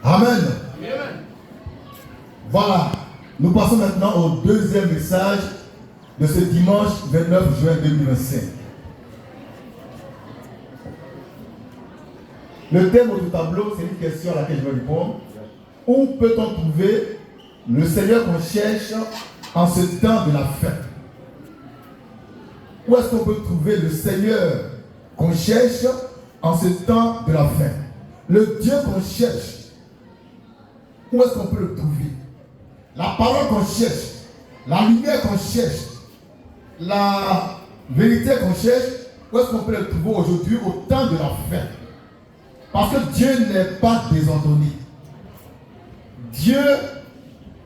Amen. Voilà. Nous passons maintenant au deuxième message de ce dimanche 29 juin 2025. Le thème du tableau, c'est une question à laquelle je vais répondre. Où peut-on trouver le Seigneur qu'on cherche en ce temps de la fin? Où est-ce qu'on peut trouver le Seigneur qu'on cherche en ce temps de la fin? Le Dieu qu'on cherche, où est-ce qu'on peut le trouver? La parole qu'on cherche, la lumière qu'on cherche, la vérité qu'on cherche, où est-ce qu'on peut le trouver aujourd'hui au temps de la fin? Parce que Dieu n'est pas désordonné. Dieu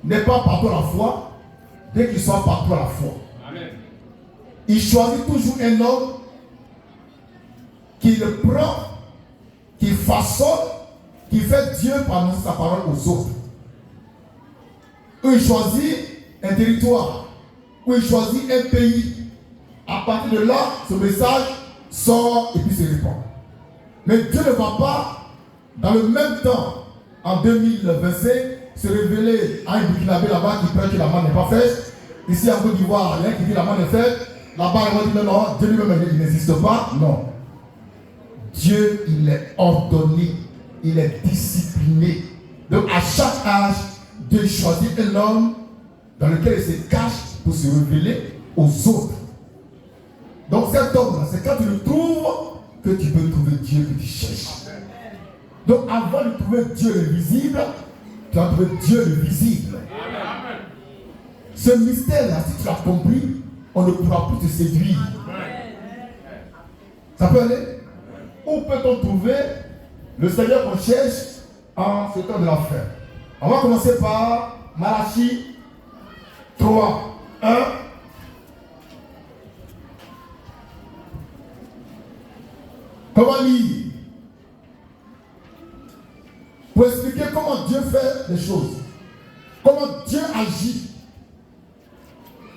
n'est pas partout à la fois, dès qu'il soit partout à la fois. Amen. Il choisit toujours un homme qui le prend, qui façonne, qui fait Dieu par annoncer sa parole aux autres. Où il choisit un territoire, où il choisit un pays. À partir de là, ce message sort et puis se répand. Mais Dieu ne va pas, dans le même temps, en 2025, se révéler à un Burkinabé là-bas qui prête que la main n'est pas faite. Ici en Côte d'Ivoire, il y a un qui dit la main est faite. Là-bas, il va dire non, Dieu lui-même il n'existe pas. Non. Dieu, il est ordonné, il est discipliné. Donc à chaque âge, Dieu choisit un homme dans lequel il se cache pour se révéler aux autres. Donc cet homme-là, c'est quand tu le trouves que tu peux trouver Dieu que tu cherches. Donc avant de trouver Dieu le visible, tu vas trouver Dieu le visible. Amen. Ce mystère-là, si tu l'as compris, on ne pourra plus te séduire. Ça peut aller? Où peut-on trouver le Seigneur qu'on cherche en ce temps de la fin? On va commencer par Malachie 3, 1. Comment lire? Pour expliquer comment Dieu fait les choses. Comment Dieu agit.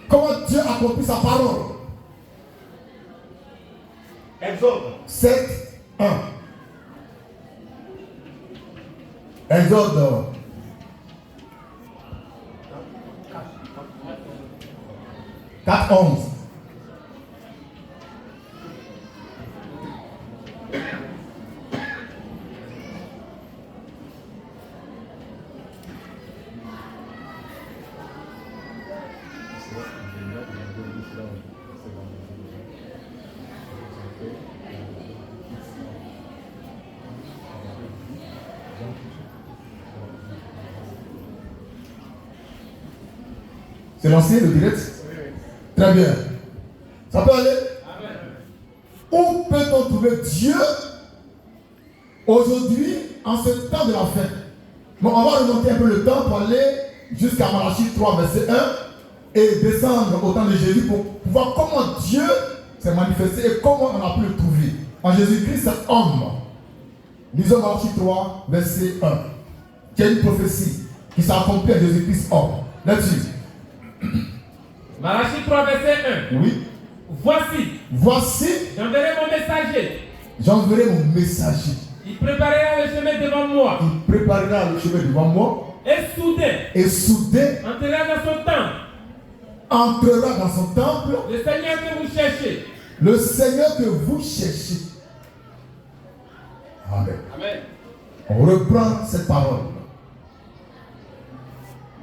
Comment Dieu accomplit sa parole. Exode 7, 1. Exode 4, 11. C'est lancé le direct? Oui. Très bien. Ça peut aller? Amen. Où peut-on trouver Dieu aujourd'hui en ce temps de la fin? Bon, on va remonter un peu le temps pour aller jusqu'à Malachie 3, verset 1 et descendre au temps de Jésus pour voir comment Dieu s'est manifesté et comment on a pu le trouver. En Jésus-Christ, cet homme. Lisons Malachie 3, verset 1. Qui est une prophétie qui s'accomplit à Jésus-Christ homme. Là-dessus. Malachie 3, verset 1. Oui. Voici, j'enverrai mon messager. J'enverrai mon messager. Il préparera le chemin devant moi. Il préparera le chemin devant moi. Et soudain, entrera dans son temple. Le Seigneur que vous cherchez. Le Seigneur que vous cherchez. Amen. Amen. On reprend cette parole.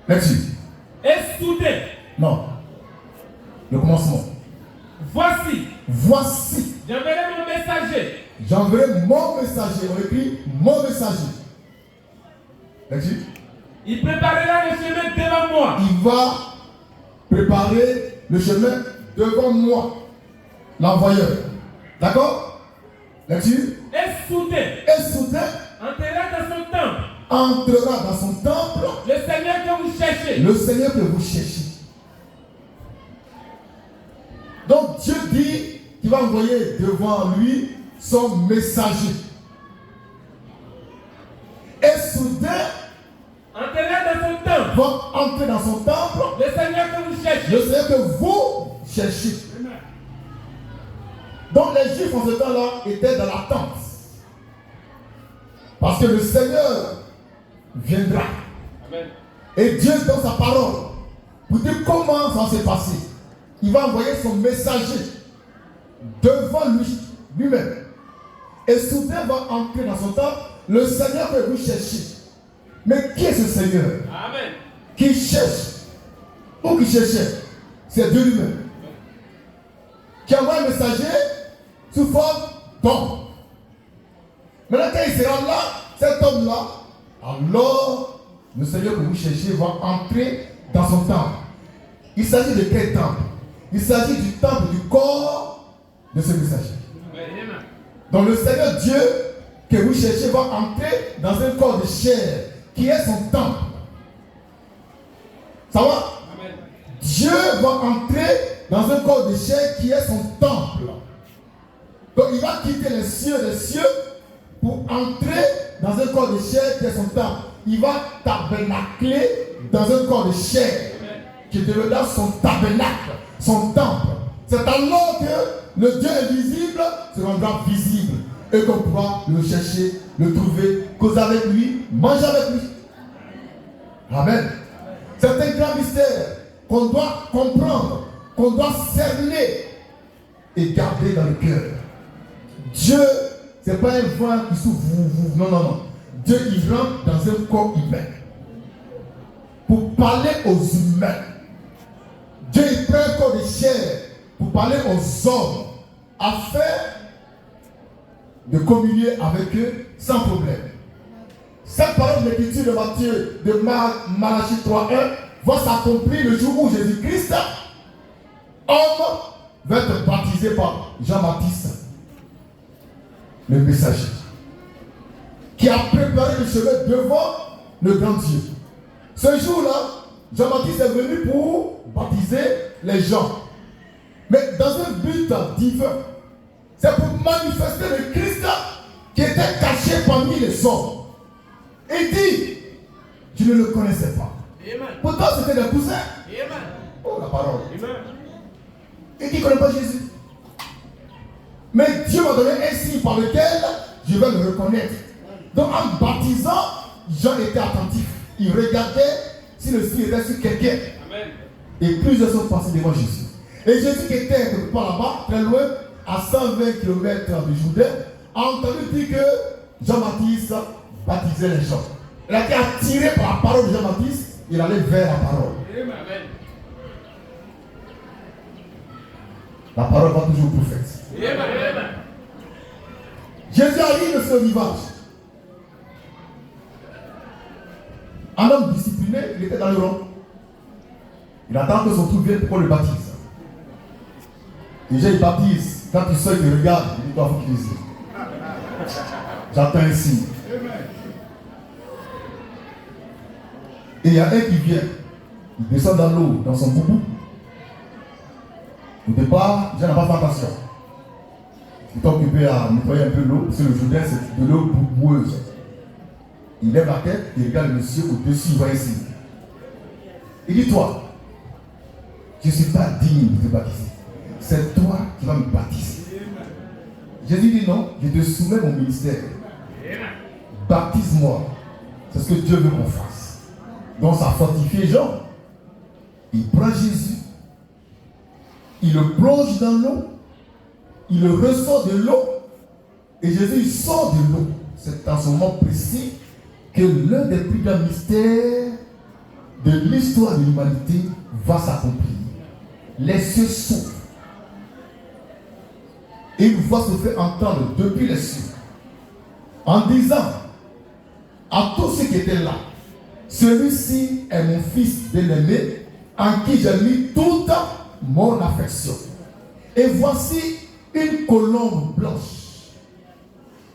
Là-dessus. Et soudain. Non. Le commencement. Voici. J'enverrai mon messager. J'enverrai mon messager. On écrit mon messager. Là-dessus. Il préparera le chemin devant moi. Il va préparer le chemin devant moi. L'envoyeur. D'accord? Là-dessus. Et soudain. Entrera dans son temple. Le Seigneur que vous cherchez. Le Seigneur que vous cherchez. Donc Dieu dit qu'il va envoyer devant lui son messager. Et soudain, va entrer dans son temple. Le Seigneur que vous cherchez. Le Seigneur que vous cherchez. Donc les Juifs en ce temps-là étaient dans l'attente. Parce que le Seigneur viendra. Amen. Et Dieu, dans sa parole, pour dire comment ça va se passer, il va envoyer son messager devant lui-même. Et soudain va entrer dans son temple le Seigneur que vous cherchez. Mais qui est ce Seigneur? Amen. Qui cherche ou qui cherchait? C'est Dieu lui-même. Qui envoie un messager sous forme d'homme. Maintenant, quand il sera là, cet homme-là, alors le Seigneur que vous cherchez va entrer dans son temple. Il s'agit de quel temple? Il s'agit du temple du corps de ce messager. Amen. Donc le Seigneur Dieu que vous cherchez va entrer dans un corps de chair qui est son temple. Ça va? Amen. Dieu va entrer dans un corps de chair qui est son temple. Donc il va quitter les cieux des cieux pour entrer dans un corps de chair qui est son temple. Il va tabernacler dans un corps de chair qui deviendra son tabernacle, son temple. C'est alors que le Dieu invisible se rendra visible et qu'on pourra le chercher, le trouver, causer avec lui, manger avec lui. Amen. C'est un grand mystère qu'on doit comprendre, qu'on doit cerner et garder dans le cœur. Dieu, ce n'est pas un vent qui souffle, non, non, non. Dieu, il rentre dans un corps humain pour parler aux humains. Dieu, il prend un corps de chair pour parler aux hommes afin de communier avec eux sans problème. Cette parole de l'écriture de Matthieu, de Malachie 3.1 va s'accomplir le jour où Jésus-Christ, homme, va être baptisé par Jean-Baptiste, le messager, qui a préparé le chemin devant le grand Dieu. Ce jour-là, Jean-Baptiste est venu pour baptiser les gens, mais dans un but divin. C'est pour manifester le Christ qui était caché parmi les hommes. Il dit, je ne le connaissais pas. Amen. Pourtant, c'était des cousins. Amen. Oh, la parole. Amen. Et qui ne connaît pas Jésus. Mais Dieu m'a donné un signe par lequel je vais le reconnaître. Donc, en baptisant, Jean était attentif. Il regardait si le signe était sur quelqu'un. Amen. Et plusieurs sont passés devant Jésus. Et Jésus qui était quelque part là-bas, très loin, à 120 km de Jourdain, a entendu dire que Jean-Baptiste baptisait les gens. Il a été attiré par la parole de Jean-Baptiste, il allait vers la parole. Amen. La parole va toujours au prophète. Amen. Jésus arrive sur le rivage. Un homme discipliné, il était dans le rond. Il attend que son tour vienne pour qu'on le baptise. Déjà, il baptise. Quand tu sors, il te regarde, il dit, toi, il faut qu'il dise. J'attends un signe. Et il y a un qui vient. Il descend dans l'eau, dans son boubou. Au départ, déjà, n'a pas fait attention. Il est occupé à nettoyer un peu l'eau. C'est le Jourdain, c'est de l'eau boueuse. Il lève la tête, il regarde le monsieur au-dessus, il voit ici. Il dit, toi, je ne suis pas digne de te baptiser. C'est toi qui vas me baptiser. Jésus dit non, je te soumets mon ministère. Baptise-moi. C'est ce que Dieu veut qu'on fasse. Donc ça a fortifié Jean. Il prend Jésus. Il le plonge dans l'eau. Il le ressort de l'eau. Et Jésus il sort de l'eau. C'est dans ce moment précis que l'un des plus grands mystères de l'histoire de l'humanité va s'accomplir. Les cieux s'ouvrent. Et une voix se fait entendre depuis les cieux en disant à tous ceux qui étaient là, celui-ci est mon fils bien-aimé en qui j'ai mis toute mon affection. Et voici une colombe blanche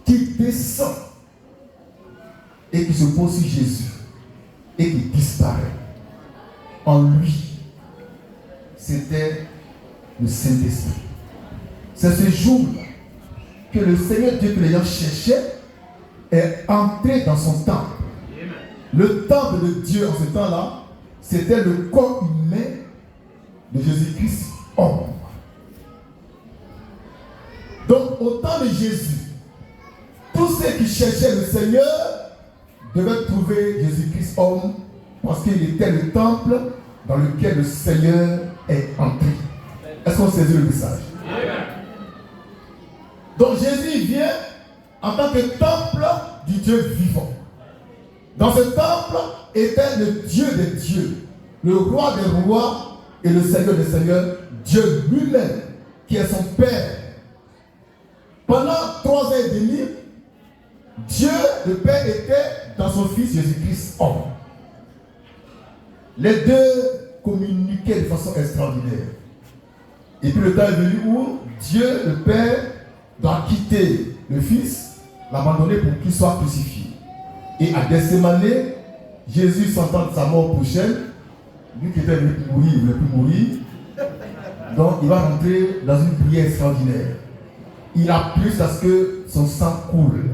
qui descend et qui se pose sur Jésus et qui disparaît. En lui, c'était le Saint-Esprit. C'est ce jour-là que le Seigneur Dieu que les gens cherchaient est entré dans son temple. Amen. Le temple de Dieu en ce temps-là, c'était le corps humain de Jésus-Christ, homme. Donc au temps de Jésus, tous ceux qui cherchaient le Seigneur devait trouver Jésus-Christ homme parce qu'il était le temple dans lequel le Seigneur est entré. Est-ce qu'on saisit le message? Donc Jésus vient en tant que temple du Dieu vivant. Dans ce temple était le Dieu des dieux, le roi des rois et le Seigneur des seigneurs, Dieu lui-même, qui est son Père. Pendant 3 ans et demi, Dieu, le Père, était dans son Fils Jésus-Christ homme. Les deux communiquaient de façon extraordinaire. Et puis le temps est venu où Dieu, le Père, doit quitter le Fils, l'abandonner pour qu'il soit crucifié. Et à Gethsémane, Jésus s'entend de sa mort prochaine. Lui qui était venu pour mourir, il ne voulait plus mourir. Donc il va rentrer dans une prière extraordinaire. Il a plus à ce que son sang coule.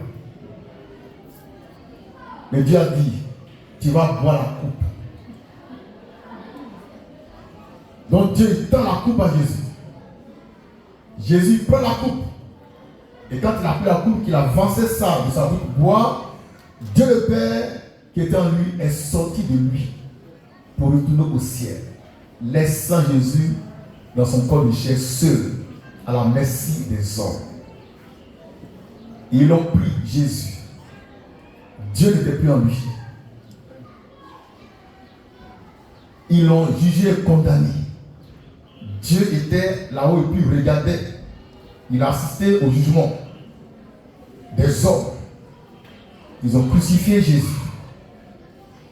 Mais Dieu a dit, tu vas boire la coupe. Donc Dieu tend la coupe à Jésus. Jésus prend la coupe. Et quand il a pris la coupe, qu'il a avancé ça de sa bouche pour boire, Dieu le Père qui était en lui est sorti de lui pour retourner au ciel, laissant Jésus dans son corps de chair seul, à la merci des hommes. Ils ont pris Jésus. Dieu n'était plus en lui. Ils l'ont jugé et condamné. Dieu était là-haut et puis il regardait. Il a assisté au jugement des hommes. Ils ont crucifié Jésus.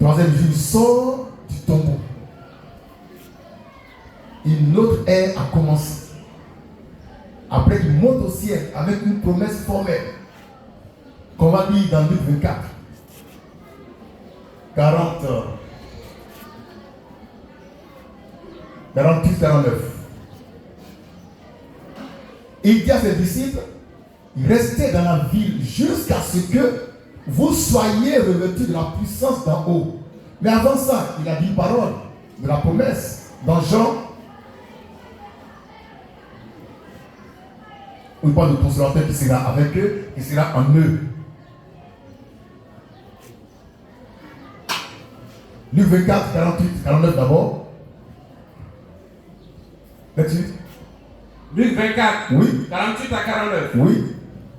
3e jour, il sort du tombeau. Une autre ère a commencé. Après, il monte au ciel avec une promesse formelle qu'on va lire dans Luc 24. 48-49. Il dit à ses disciples, restez dans la ville jusqu'à ce que vous soyez revêtus de la puissance d'en haut. Mais avant ça, il a dit une parole de la promesse dans Jean. Où il parle de consolateur qui sera avec eux, qui sera en eux. Luc 24, 48, 49 d'abord. Là-dessus. Luc 24, oui. 48 à 49. Oui.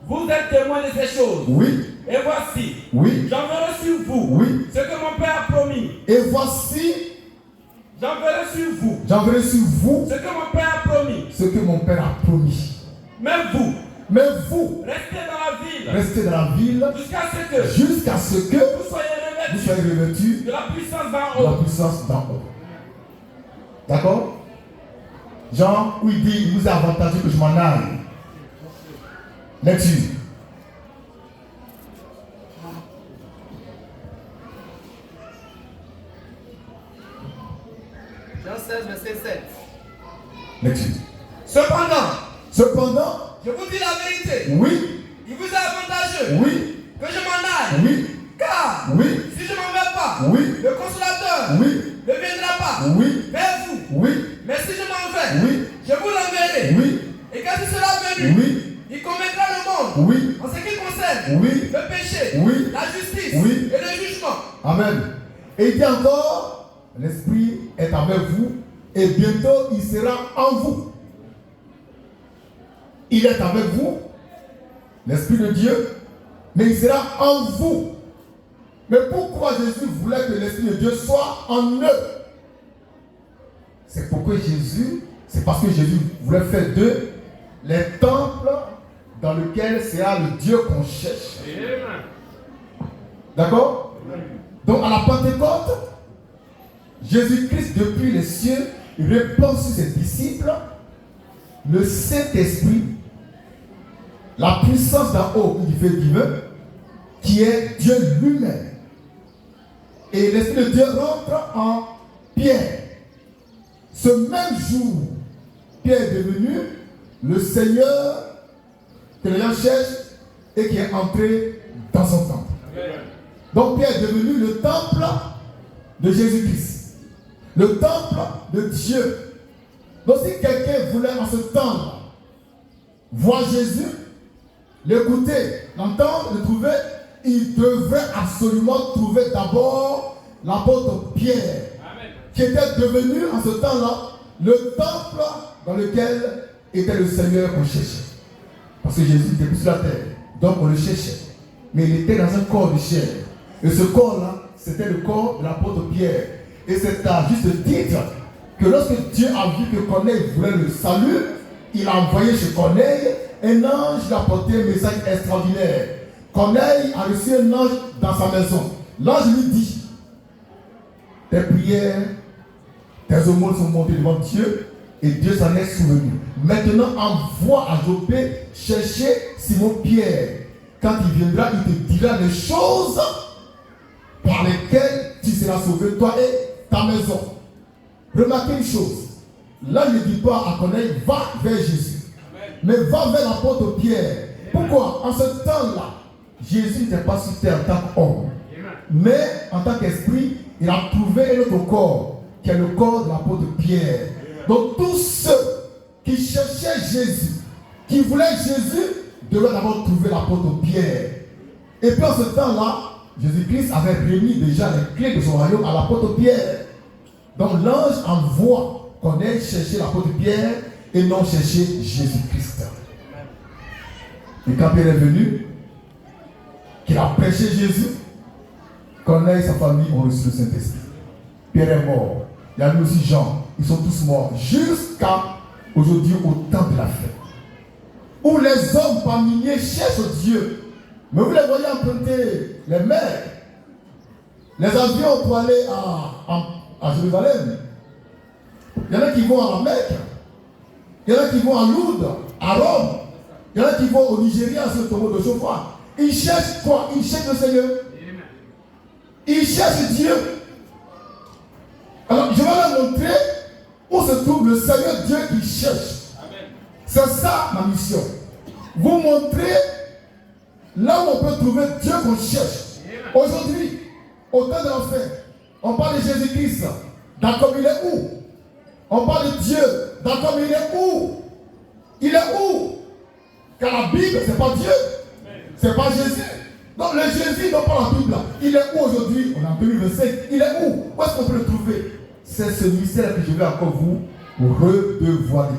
Vous êtes témoins de ces choses. Oui. Et voici, oui. J'enverrai sur vous oui. ce que mon Père a promis. Et voici, j'enverrai sur vous ce que mon Père a promis. Ce que mon Père a promis. Mais vous, restez dans la ville jusqu'à ce que vous soyez revêtus de la puissance d'en haut. D'accord? Jean, où il dit, il vous a avantagé que je m'en aille. Lecture. Jean 16, verset 7. Lecture. Cependant, je vous dis la vérité. Oui. Il vous est avantageux. Oui. Que je m'en aille. Oui. Car, oui. Si je m'en vais pas, oui. Le consolateur, oui. Ne viendra pas, oui. Vers vous, oui. Mais si je m'en vais, oui. Je vous l'enverrai, oui. Et quand il sera venu, oui. Il convaincra le monde, oui. En ce qui concerne, oui. Le péché, oui. La justice, oui. Et le jugement. Amen. Et il dit encore, l'Esprit est avec vous, et bientôt il sera en vous. Il est avec vous, l'Esprit de Dieu, mais il sera en vous. Mais pourquoi Jésus voulait que l'Esprit de Dieu soit en eux? C'est pourquoi c'est parce que Jésus voulait faire d'eux les temples dans lesquels sera le Dieu qu'on cherche. D'accord? Donc à la Pentecôte, Jésus-Christ depuis les cieux répand sur ses disciples le Saint-Esprit, la puissance d'en haut qui fait divin, qui est Dieu lui-même. Et l'Esprit de Dieu rentre en Pierre. Ce même jour, Pierre est devenu le Seigneur que les gens cherchent et qui est entré dans son temple. Donc Pierre est devenu le temple de Jésus-Christ, le temple de Dieu. Donc si quelqu'un voulait en ce temps voir Jésus, l'écouter, l'entendre, le trouver, il devait absolument trouver d'abord l'apôtre Pierre, qui était devenu en ce temps-là le temple dans lequel était le Seigneur qu'on cherchait. Parce que Jésus était plus sur la terre, donc on le cherchait. Mais il était dans un corps de chair. Et ce corps-là, c'était le corps de l'apôtre Pierre. Et c'est à juste titre que lorsque Dieu a vu que Corneille voulait le salut, il a envoyé chez Corneille un ange qui a apporté un message extraordinaire. Corneille a reçu un ange dans sa maison. L'ange lui dit: tes prières, tes aumônes sont montées devant Dieu et Dieu s'en est souvenu. Maintenant, envoie à Jopé chercher Simon Pierre. Quand il viendra, il te dira les choses par lesquelles tu seras sauvé, toi et ta maison. Remarquez une chose. Là, je ne dis pas à Corneille, va vers Jésus. Mais va vers l'apôtre Pierre. Pourquoi? En ce temps-là, Jésus n'était pas sur terre en tant qu'homme. Mais en tant qu'esprit, il a trouvé un autre corps, qui est le corps de l'apôtre Pierre. Donc tous ceux qui cherchaient Jésus, qui voulaient Jésus, devaient d'abord trouver l'apôtre Pierre. Et puis en ce temps-là, Jésus-Christ avait remis déjà les clés de son royaume à l'apôtre Pierre. Donc l'ange envoie Corneille chercher l'apôtre Pierre et non chercher Jésus-Christ. Et quand Pierre est venu, qu'il a prêché Jésus, Corneille et sa famille ont reçu le Saint-Esprit. Pierre est mort. Il y a eu aussi Jean. Ils sont tous morts jusqu'à aujourd'hui au temps de la fête. Où les hommes par milliers cherchent Dieu. Mais vous les voyez emprunter les mers, les avions pour aller à Jérusalem. Il y en a qui vont à la Mecque. Il y en a qui vont à Lourdes, à Rome. Il y en a qui vont au Nigeria sur le tombeau de Chauffard. Ils cherchent quoi? Ils cherchent le Seigneur. Ils cherchent Dieu. Alors, je vais leur montrer où se trouve le Seigneur Dieu qui cherche. C'est ça ma mission. Vous montrer là où on peut trouver Dieu qu'on cherche. Aujourd'hui, au temps de l'enfer, on parle de Jésus-Christ. D'accord, il est où? On parle de Dieu. D'accord, il est où? Il est où? Car la Bible, ce n'est pas Dieu. Ce n'est pas Jésus. Donc le Jésus dont parle la Bible, il est où aujourd'hui? On est en 2025. Il est où? Où est-ce qu'on peut le trouver? C'est ce mystère que je vais encore vous redévoiler.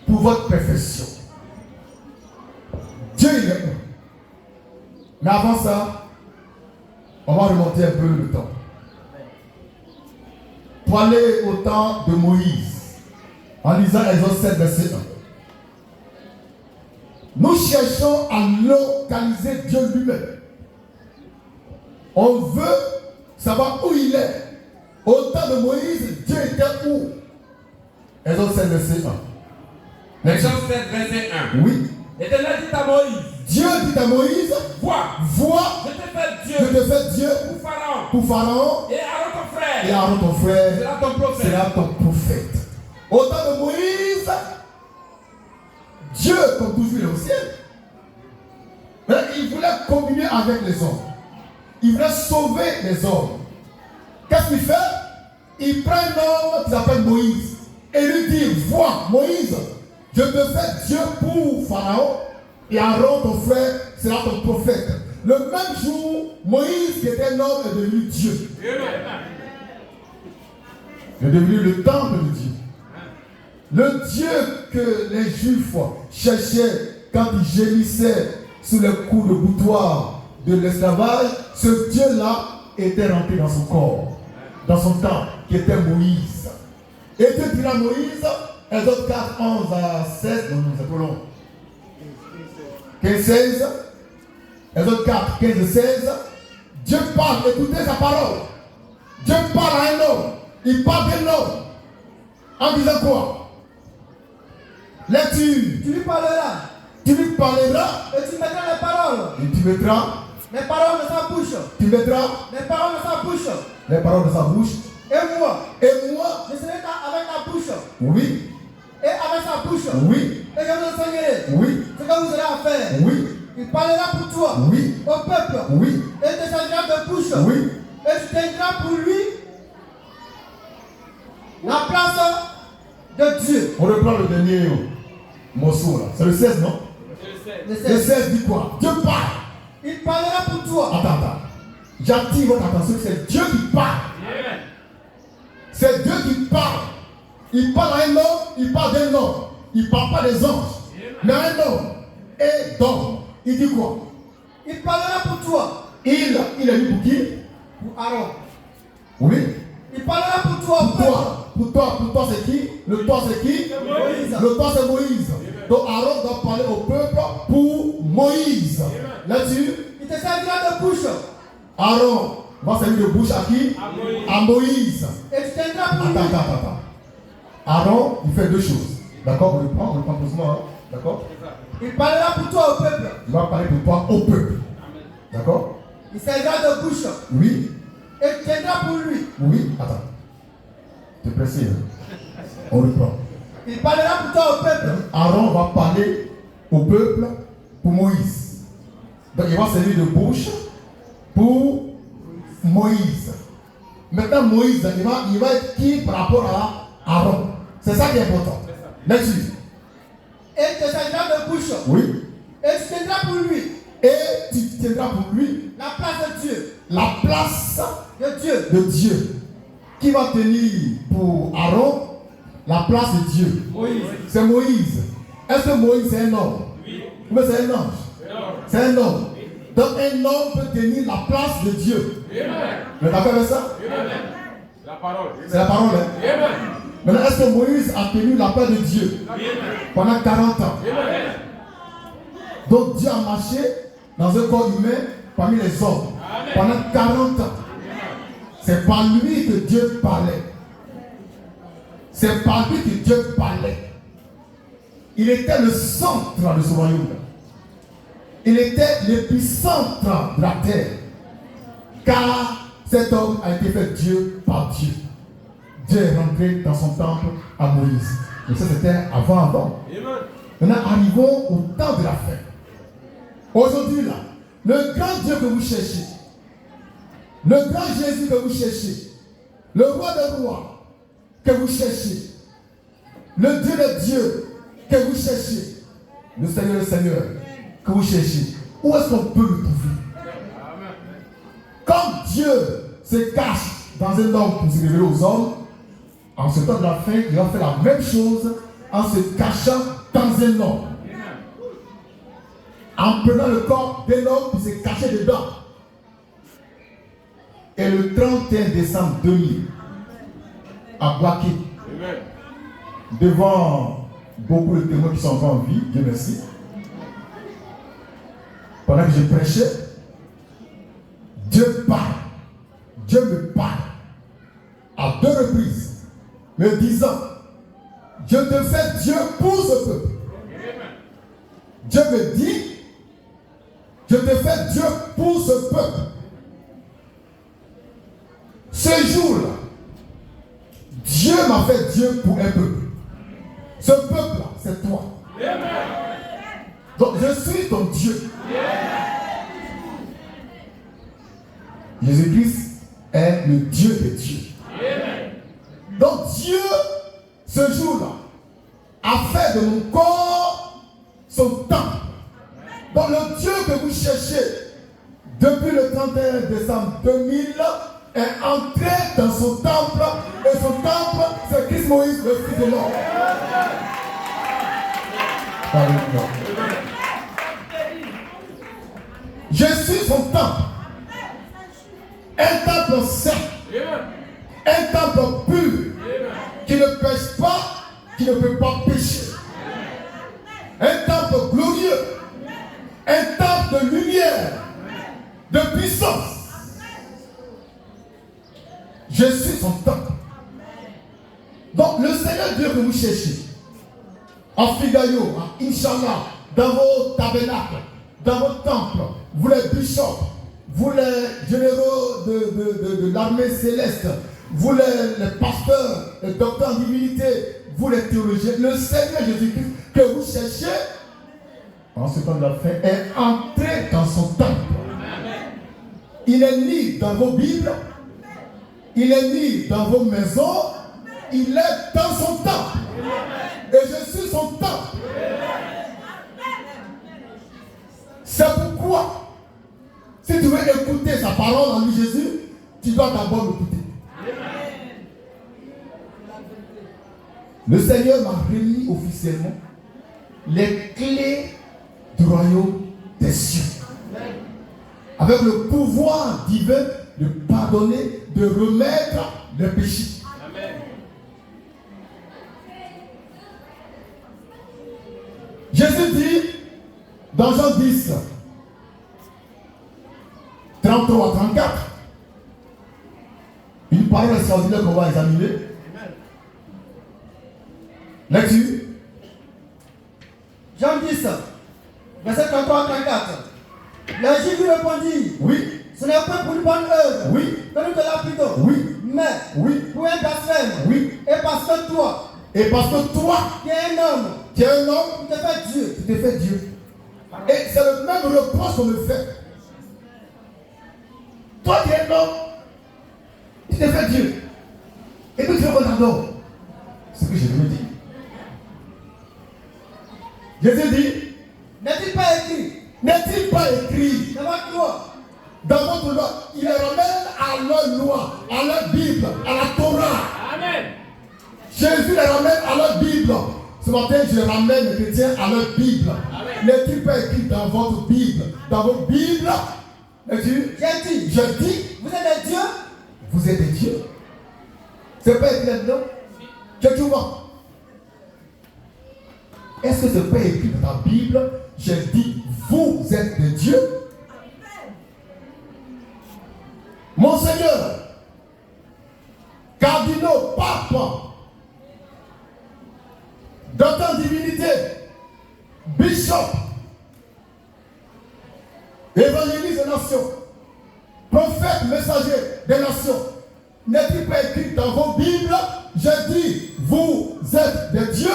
Pour votre perfection. Dieu, il est où? Mais avant ça, on va remonter un peu le temps. Pour aller au temps de Moïse, en lisant Exode 7, verset 1. Nous cherchons à localiser Dieu lui-même. On veut savoir où il est. Au temps de Moïse, Dieu était où? Exode 7, verset 1. Exode 7, verset 1. Oui. L'Éternel dit à Moïse. Dieu dit à Moïse, vois, je te fais Dieu pour Pharaon et Aaron ton frère. Et Aaron ton frère sera ton prophète. Au temps de Moïse, Dieu, comme toujours, il est au ciel. Mais il voulait communier avec les hommes. Il voulait sauver les hommes. Qu'est-ce qu'il fait? Il prend un homme qui s'appelle Moïse et lui dit, vois, Moïse, je te fais Dieu pour Pharaon et Aaron, ton frère, sera ton prophète. Le même jour, Moïse, qui était un homme, est devenu Dieu. Il est devenu le temple de Dieu. Le Dieu que les Juifs cherchaient quand ils gémissaient sous les coups de boutoir de l'esclavage, ce Dieu-là était rentré dans son corps, dans son temps, qui était Moïse. Et Dieu dit à Moïse, Exode 4, 11 à 16, non, c'est trop long. 15, 16, Exode 4, 15 et 16, Dieu parle, écoutez sa parole. Dieu parle à un homme, il parle d'un homme, en disant quoi? Lecture. Tu lui parleras. Tu lui parleras. Et tu mettras les paroles. Et tu mettras. Les paroles de sa bouche. Tu mettras. Les paroles de sa bouche. Les paroles de sa bouche. Et moi. Et moi. Je serai avec ta bouche. Oui. Et avec sa bouche. Oui. Et je vous enseignerai. Oui. Ce que vous aurez à faire. Oui. Il parlera pour toi. Oui. Au peuple. Oui. Et te servira de bouche. Oui. Et tu tiendras pour lui la place de Dieu. On reprend le dernier morceau là. C'est le 16, non? Le Le 16. 16 dit quoi? Dieu parle. Il parlera pour toi. Attends. J'attire votre attention, c'est Dieu qui parle. C'est Dieu qui parle. Il parle à un homme, il parle d'un homme. Il ne parle pas des anges, mais un homme et d'homme. Il dit quoi? Il parlera pour toi. Il est dit pour qui? Pour Aaron. Oui. Il parlera pour toi. Pour toi c'est qui? Le toi c'est qui? Moïse. Le toi c'est Moïse. Donc Aaron doit parler au peuple pour Moïse. Là-dessus, Il te servira de bouche. Aaron va servir de bouche à qui? À Moïse. Et tu tiendras pour lui. Attends. Aaron, il fait deux choses. D'accord? On le prend doucement. Hein? D'accord? Il parlera pour toi au peuple. Il va parler pour toi au peuple. D'accord? Il servira de bouche. Oui. Et tu tiendras pour lui. Oui. Attends. T'es pressé. Hein? On le prend. Il parlera pour toi au peuple. Aaron va parler au peuple pour Moïse. Donc il va servir de bouche pour Moïse. Maintenant Moïse, il va être qui par rapport à Aaron? C'est ça qui est important. Là-dessus. Et il te servira de bouche. Oui. Et tu tiendras pour lui. Et tu tiendras pour lui La place de Dieu. la place De Dieu. de Dieu. Qui va tenir pour Aaron la place de Dieu? Moïse. C'est Moïse. Est-ce que Moïse c'est un homme? Oui. Ou bien c'est un ange? C'est un homme. Donc un homme peut tenir la place de Dieu. Vous êtes d'accord avec ça? La parole. C'est la parole. Hein? Maintenant, est-ce que Moïse a tenu la place de Dieu pendant 40 ans? Donc Dieu a marché dans un corps humain parmi les hommes pendant 40 ans. C'est par lui que Dieu parlait. C'est par lui que Dieu parlait. Il était le centre de ce royaume. Il était l'épicentre de la terre. Car cet homme a été fait Dieu par Dieu. Dieu est rentré dans son temple à Moïse. Mais ça c'était avant. Maintenant arrivons au temps de la fin. Aujourd'hui là, le grand Dieu que vous cherchez, le grand Jésus que vous cherchez, le roi des rois que vous cherchez, le Dieu des dieux que vous cherchez, le Seigneur que vous cherchez, où est-ce qu'on peut le trouver? Comme Dieu se cache dans un homme pour se révéler aux hommes, en ce temps de la fin, il va faire la même chose en se cachant dans un homme. En prenant le corps d'un homme pour se cacher dedans. Et le 31 décembre 2000, à Boaké, devant beaucoup de témoins qui sont encore en vie, Dieu merci, pendant que je prêchais, Dieu parle. Dieu me parle à 2 reprises, me disant, je te fais Dieu pour ce peuple. Dieu me dit, je te fais Dieu pour ce peuple. Ce jour-là, Dieu m'a fait Dieu pour un peuple. Ce peuple-là, c'est toi. Donc je suis ton Dieu. Jésus-Christ est le Dieu des dieux. Donc Dieu, ce jour-là, a fait de mon corps son temple. Donc le Dieu que vous cherchez depuis le 31 décembre 2000 est entré dans son temple. Et son temple, c'est Christ Moïse, le Fils de l'homme. Je suis son temple. Un temple saint. Un temple pur. Qui ne pêche pas, qui ne peut pas pécher. Un temple glorieux. Un temple de lumière. De puissance. Je suis son temple. Donc le Seigneur Dieu que vous cherchez, en Figayo, à Inch'Allah, dans vos tabernacles, dans vos temples, vous les bishops, vous les généraux de l'armée céleste, vous les pasteurs, les docteurs en divinité, vous les théologiens, le Seigneur Jésus-Christ que vous cherchez, en ce temps de la fin, est entré dans son temple. Il est ni dans vos Bibles, il est ni dans vos maisons, il est dans son temple. Et je suis son temple. C'est pourquoi, si tu veux écouter sa parole en lui Jésus, tu dois d'abord l'écouter. Le Seigneur m'a remis officiellement les clés du royaume des cieux. Avec le pouvoir divin de pardonner, de remettre les péchés. Amen. Jésus dit dans Jean 10, 33 à 34, une parole extraordinaire qu'on va examiner. Lecture. Jean 10, verset 33 à 34. Le Jésus répondit, Oui, ce n'est pas pour une bonne œuvre oui, que nous te lapidons, oui, mais oui, pour un blasphème. oui. Et parce que toi, Et parce que toi, qui es un homme, tu es un homme, tu te fais Dieu. tu te fais Dieu. Et c'est le même reproche qu'on me fait. Toi, tu es un homme, tu te fais Dieu. Et puis tu veux qu'on t'adore. C'est ce que je me dis. Jésus dit, N'est-il pas écrit n'est-il pas écrit dans votre loi? dans votre loi? Il les ramène à leur loi, à leur Bible, à la Torah. Amen. Jésus les ramène à leur Bible. Ce matin, je ramène les chrétiens à leur Bible. N'est-il pas écrit dans votre Bible? Dans votre Bible, J'ai dit, je dis, vous êtes des dieux. vous êtes des dieux. C'est pas écrit là-dedans? Que tu vois? Est-ce que c'est pas écrit dans ta Bible? Je dis, vous êtes des dieux. Mon Seigneur, cardinaux, pape, docteur en divinité, bishop, évangéliste des nations, prophète, messager des nations, n'est-il pas écrit dans vos Bibles? Je dis, vous êtes des dieux.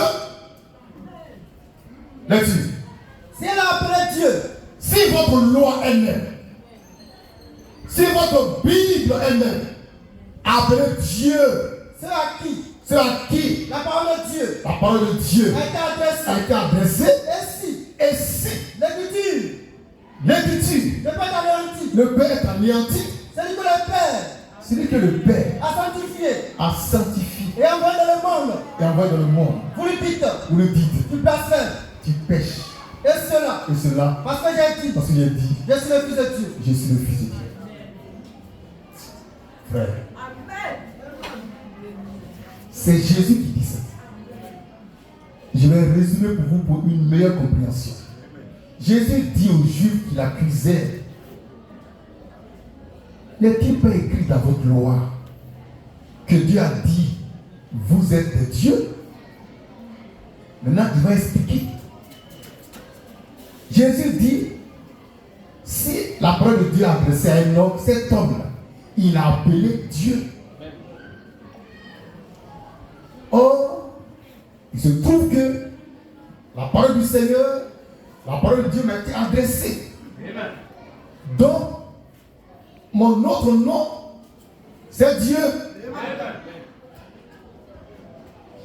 Là-dessus. Si elle a appelé Dieu, Si votre loi est même, si votre Bible est même, appelez Dieu. c'est à qui C'est à qui la parole de Dieu la parole de Dieu a été adressée. a été adressée. Et si Et si l'écriture l'écriture ne peut pas anéantie, ne peut être anéantie, c'est que le Père celui que le Père a sanctifié a sanctifié et envoyé dans le monde, et envoyé dans le monde, vous lui dites, vous le dites, tu blasphèmes. tu pêches. Et cela, Et cela, parce que j'ai dit, parce que j'ai dit, je suis le Fils de Dieu. je suis le Fils de Dieu. Frère, c'est Jésus qui dit ça. Je vais résumer pour vous pour une meilleure compréhension. Jésus dit aux Juifs qui l'accusaient, n'est-il pas écrit dans votre loi que Dieu a dit, vous êtes des dieux? Maintenant, il va expliquer. Jésus dit, si la parole de Dieu a adressé à un homme, cet homme-là, il a appelé Dieu. Or, il se trouve que la parole du Seigneur, la parole de Dieu m'a été adressée. Donc, mon autre nom, c'est Dieu.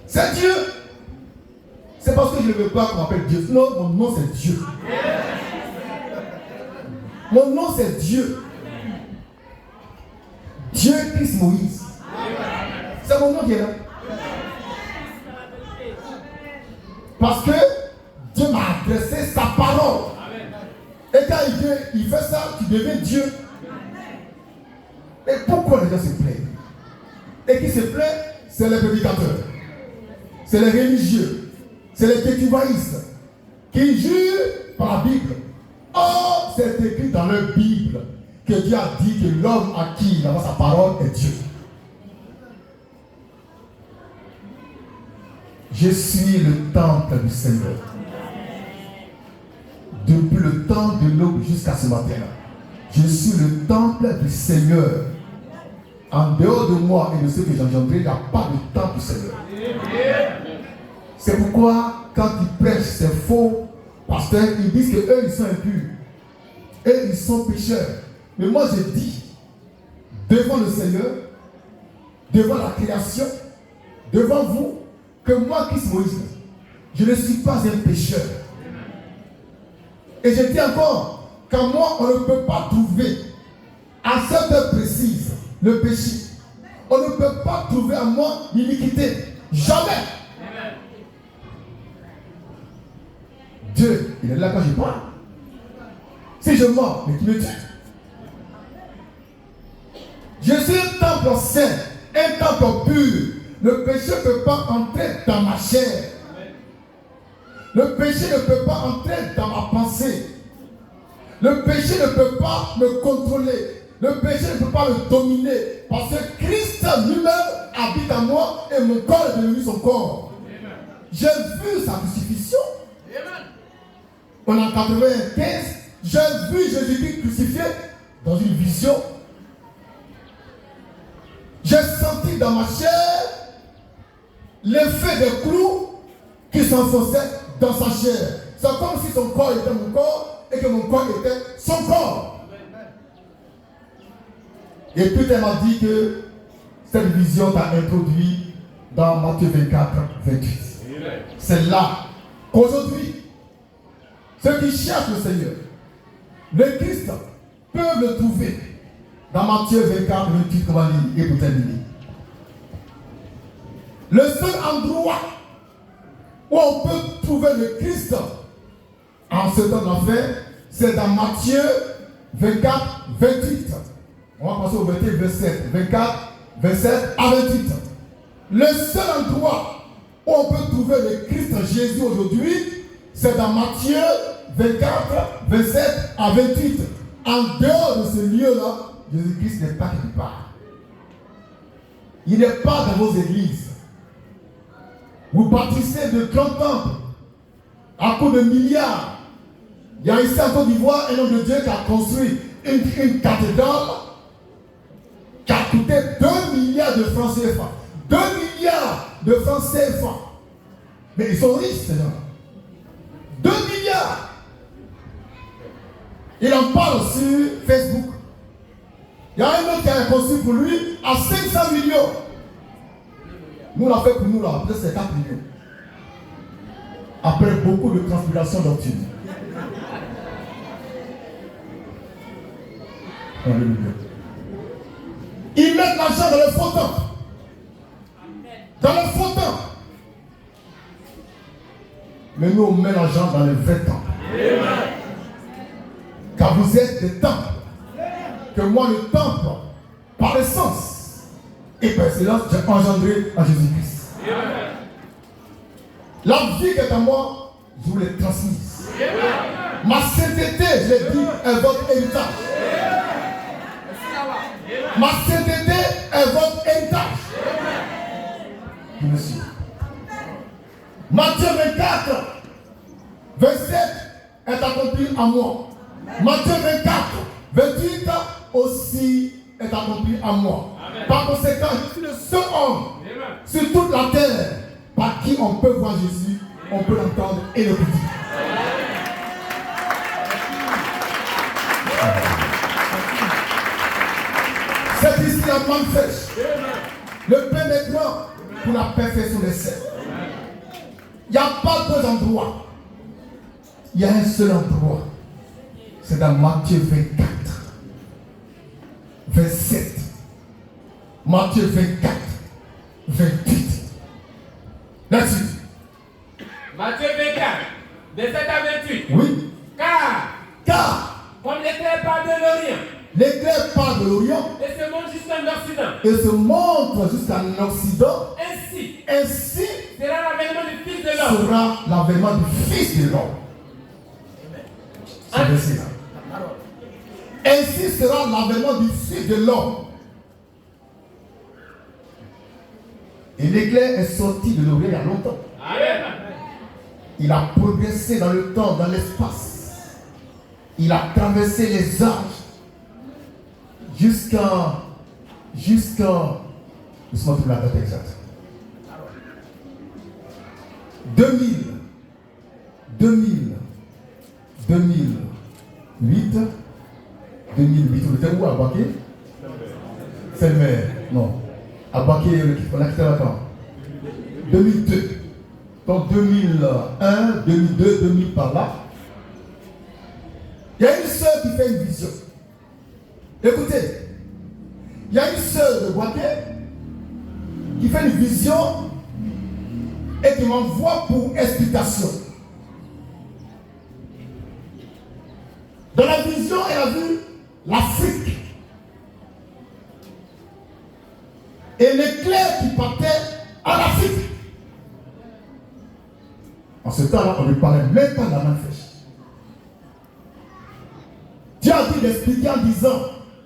C'est Dieu. C'est parce que je ne veux pas qu'on m'appelle Dieu. Non, mon nom c'est Dieu. Mon nom c'est Dieu. Dieu Christ Moïse. C'est mon nom qui est là. Parce que Dieu m'a adressé sa parole. Et quand il fait ça, tu deviens Dieu. Et pourquoi les gens se plaignent? Et qui se plaignent, c'est les prédicateurs. C'est les religieux. C'est les kétuvaïstes qui jurent par la Bible. Or, c'est écrit dans leur Bible que Dieu a dit que l'homme à qui il envoie sa parole est Dieu. Je suis le temple du Seigneur. Depuis le temps de l'aube jusqu'à ce matin-là. Je suis le temple du Seigneur. En dehors de moi et de ceux que j'ai engendrés, il n'y a pas de temple du Seigneur. C'est pourquoi, quand ils prêchent, c'est faux. Pasteurs, ils disent qu'eux, ils sont impurs. Eux, ils sont pécheurs. Mais moi, je dis, devant le Seigneur, devant la création, devant vous, que moi, Christ Moïse, je ne suis pas un pécheur. Et je dis encore, qu'en moi, on ne peut pas trouver à cette heure précise le péché. On ne peut pas trouver en moi l'iniquité. Jamais. Amen. Dieu, il est là quand je parle. Si je mens, mais qui me tue. Je suis un temple saint, un temple pur. Le péché ne peut pas entrer dans ma chair. Le péché ne peut pas entrer dans ma pensée. Le péché ne peut pas me contrôler. Le péché ne peut pas me dominer. Parce que Christ lui-même habite en moi et mon corps est devenu son corps. J'ai vu sa crucifixion. En 95, j'ai vu Jésus-Christ crucifié dans une vision. J'ai senti dans ma chair l'effet des clous qui s'enfonçaient dans sa chair. C'est comme si son corps était mon corps et que mon corps était son corps. Et puis elle m'a dit que cette vision t'a introduit dans Matthieu 24, 28. C'est là qu'aujourd'hui, ceux qui cherchent le Seigneur, le Christ, peuvent le trouver dans Matthieu 24, 28, comme on dit, et pour terminer. Le seul endroit où on peut trouver le Christ en ce temps d'enfer, c'est dans Matthieu 24, 28. On va passer au verset 27, 24, 27 à 28. Le seul endroit où on peut trouver le Christ Jésus aujourd'hui, c'est dans Matthieu 24, 27 à 28. En dehors de ce lieu-là, Jésus-Christ n'est pas quelque part. Il n'est pas dans vos églises. Vous bâtissez de grands temples à coût de milliards. Il y a ici en Côte d'Ivoire un homme de Dieu qui a construit une cathédrale qui a coûté 2 milliards de francs CFA. 2 milliards de francs CFA. Mais ils sont riches, ces gens. 2 milliards. Il en parle sur Facebook. Il y a un autre qui a construit pour lui à 500 millions. Nous, on l'a fait pour nous, là, peut-être c'est 4 millions. Après beaucoup de transpiration doctrine. Alléluia. Ils mettent l'argent dans le faux temple. Dans le faux temple. Mais nous, on met l'argent dans le vrai temple. Car vous êtes des temples. Que moi, le temple, par essence et par excellence, j'ai engendré à Jésus-Christ. La vie qui est en moi, je vous l'ai transmise. Ma sainteté, je l'ai dit, est votre héritage. Ma sainteté est votre héritage. Merci. Matthieu 24, 27 est accompli en moi. Matthieu 24, 28 aussi est accompli en moi. Amen. Par conséquent, je suis le seul homme sur toute la terre par qui on peut voir Jésus, on peut l'entendre et le dire. C'est ici la manne fraîche. Le pain est grand pour la perfection des saints. Il n'y a pas deux endroits. Il y a un seul endroit. C'est dans Matthieu 24, 27. Matthieu 24, 28. Là-dessus. Matthieu 24, 27 à 28. Oui. Car, comme l'éclair part de l'Orient, l'éclair part de l'Orient et se monte jusqu'en Occident. Et se montre jusqu'en Occident. Ainsi sera l'avènement du Fils de l'homme. Sera l'avènement du Fils de l'homme. C'est verset là. Ainsi sera l'avènement du Fils de l'homme. Et l'éclair est sorti de l'Orient il y a longtemps. Amen. Il a progressé dans le temps, dans l'espace. Il a traversé les âges jusqu'à laisse-moi trouver la date exacte. 2008, 2008, on était où à Baké? C'est le maire, non. À Baké, on a quitté la camp. 2002. Donc 2001, 2002, 2000 par là. Il y a une seule qui fait une vision. Écoutez, il y a une sœur de Boaké qui fait une vision et qui m'envoie pour explication. Dans la vision, elle a vu l'Afrique. Et l'éclair qui partait en Afrique. En ce temps-là, on ne parlait même pas de la main fraîche. Dieu a dû l'expliquer en disant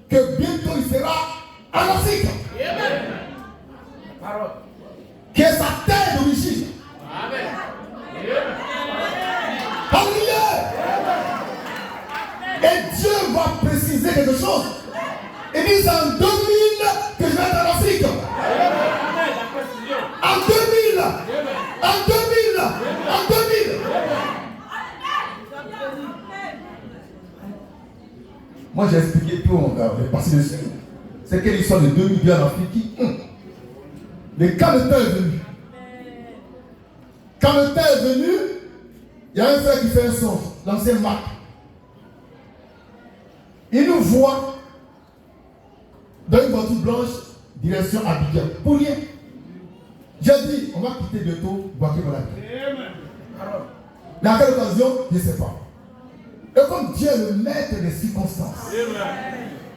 que bientôt il sera en Afrique. Que sa terre d'origine. Alléluia. Et Dieu va préciser quelque chose. Il dit en 2000 que je vais être en Afrique. En 2000. En 2000. En 2000. Moi j'ai expliqué tout, on est passé dessus. C'est quelle histoire de 2000 en Afrique qui. Mais quand le temps est venu, il y a un frère qui fait un son, l'ancien Marc. Il nous voit dans une voiture blanche, direction Abidjan. Pour rien. J'ai dit, on va quitter bientôt Boaké Malaki. Mais à quelle occasion, je ne sais pas. Et comme Dieu est le maître des circonstances,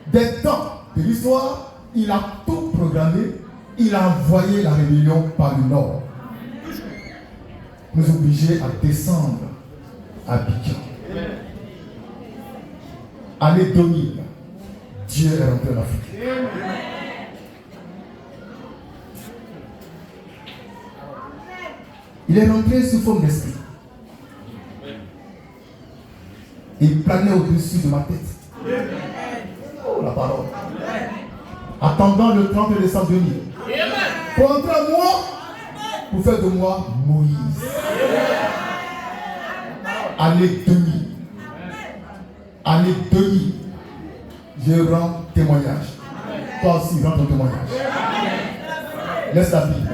des temps de l'histoire, il a tout programmé. Il a envoyé la rébellion par le nord. Nous obliger à descendre à Abidjan. Année 2000, Dieu est rentré en Afrique. Il est rentré sous forme d'esprit. Il planait au-dessus de ma tête. Oh, la parole. Attendant le 30 décembre 2000. Pour entrer à moi, pour faire de moi Moïse. Année 2000. Année 2000. Je rends témoignage. Toi aussi, rends ton témoignage. Laisse la Bible.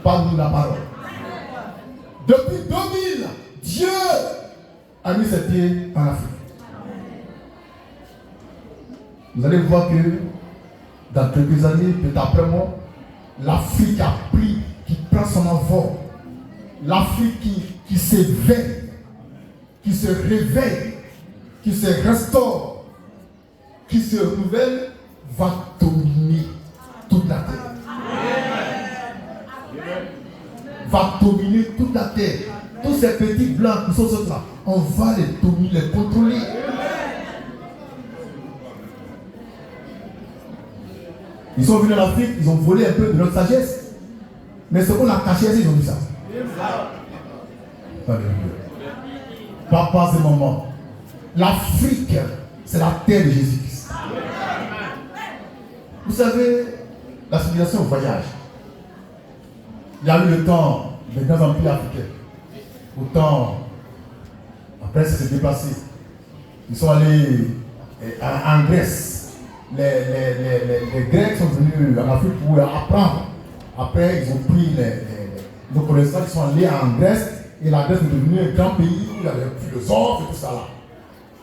Parle-nous la parole. Depuis 2000, Dieu a mis ses pieds en Afrique. Vous allez voir que dans quelques années, peut-être après moi, l'Afrique a pris, qui prend son envol. L'Afrique qui s'éveille, qui se réveille, qui se restaure, qui se renouvelle, va dominer toute la terre. Va dominer toute la terre. Tous ces petits blancs qui sont là, on va les dominer, les contrôler. Ils sont venus en Afrique, ils ont volé un peu de notre sagesse. Mais ce qu'on a caché, ils ont vu ça. Papa, c'est maman. L'Afrique, c'est la terre de Jésus-Christ. Vous savez, la civilisation voyage. Il y a eu le temps des grands empires africains. Autant, après, ça s'est déplacé. Ils sont allés en Grèce. Les Grecs sont venus en Afrique pour apprendre. Après, ils ont pris nos connaissances, ils sont allés en Grèce. Et la Grèce est devenue un grand pays où il y avait des philosophes et tout ça là.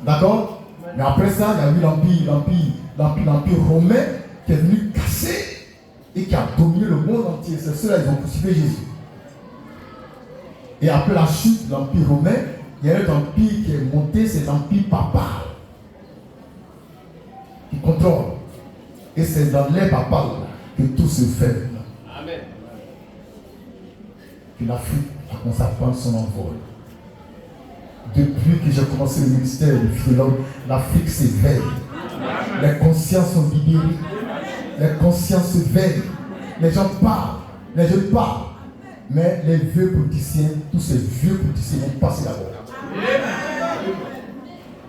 D'accord? Mais après ça, il y a eu l'empire romain qui est venu casser et qui a dominé le monde entier. C'est ceux-là, ils ont crucifié Jésus. Et après la chute de l'empire romain, il y a un empire qui est monté, c'est l'empire papal. Qui contrôle. Et c'est dans l'air papal que tout se fait. Amen. Que l'Afrique a commencé à prendre son envol. Depuis que j'ai commencé le ministère du philologue, l'Afrique s'éveille. Les consciences sont libérées. Les consciences s'éveillent. Les gens parlent. Les jeunes parlent. Mais les vieux politiciens, tous ces vieux politiciens vont passer d'abord.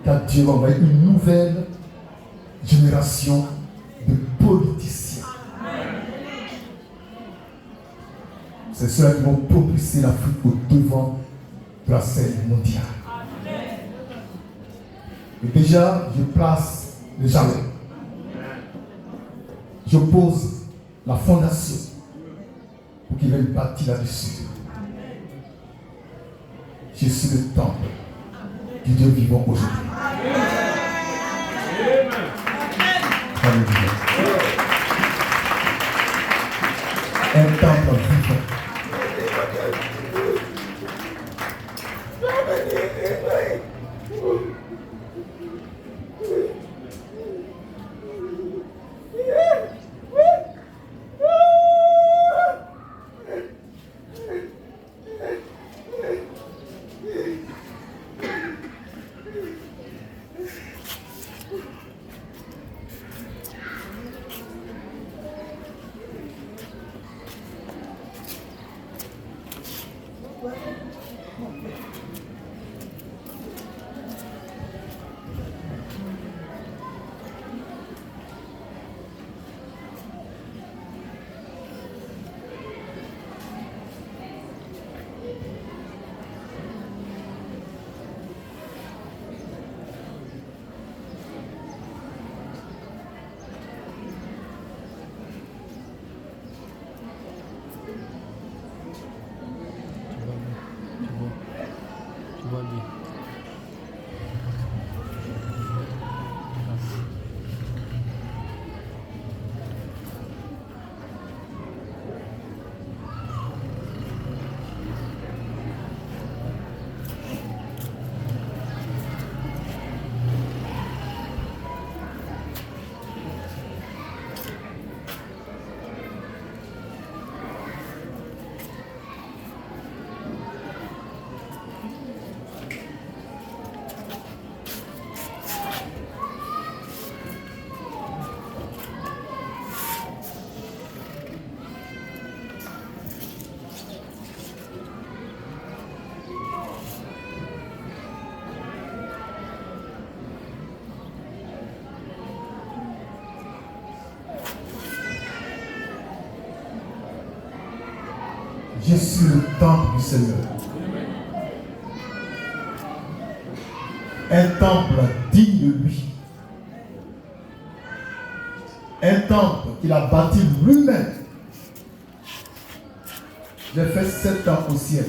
Car Dieu va envoyer une nouvelle génération de politiciens. C'est ceux qui vont propulser l'Afrique au devant de la scène mondiale. Et déjà, je place le jalon. Je pose la fondation pour qu'il vienne bâtir là-dessus. Je suis le temple du Dieu vivant aujourd'hui. Alléluia. Un temple vivant. Je suis le temple du Seigneur. Un temple digne de lui. Un temple qu'il a bâti lui-même. J'ai fait 7 ans au ciel.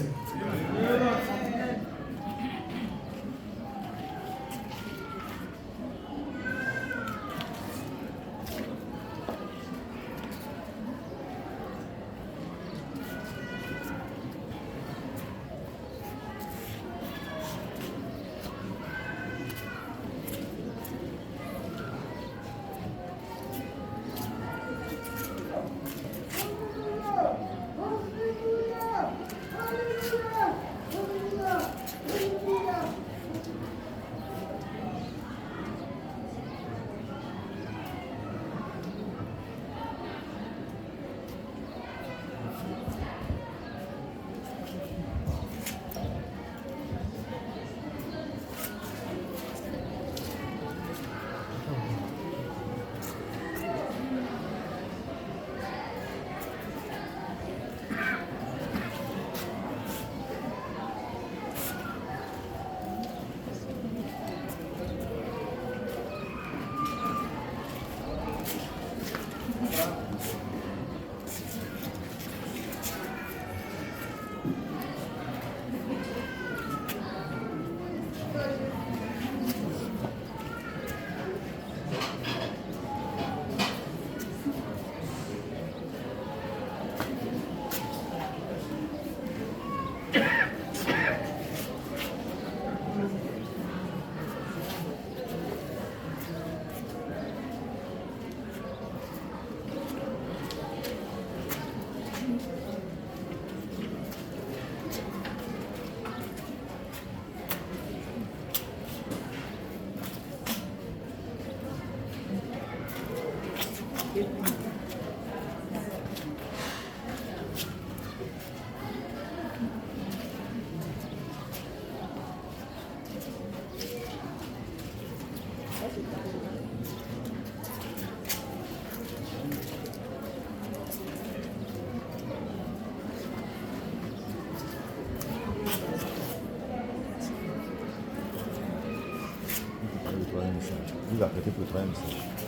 Vous arrêtez pour le troisième message.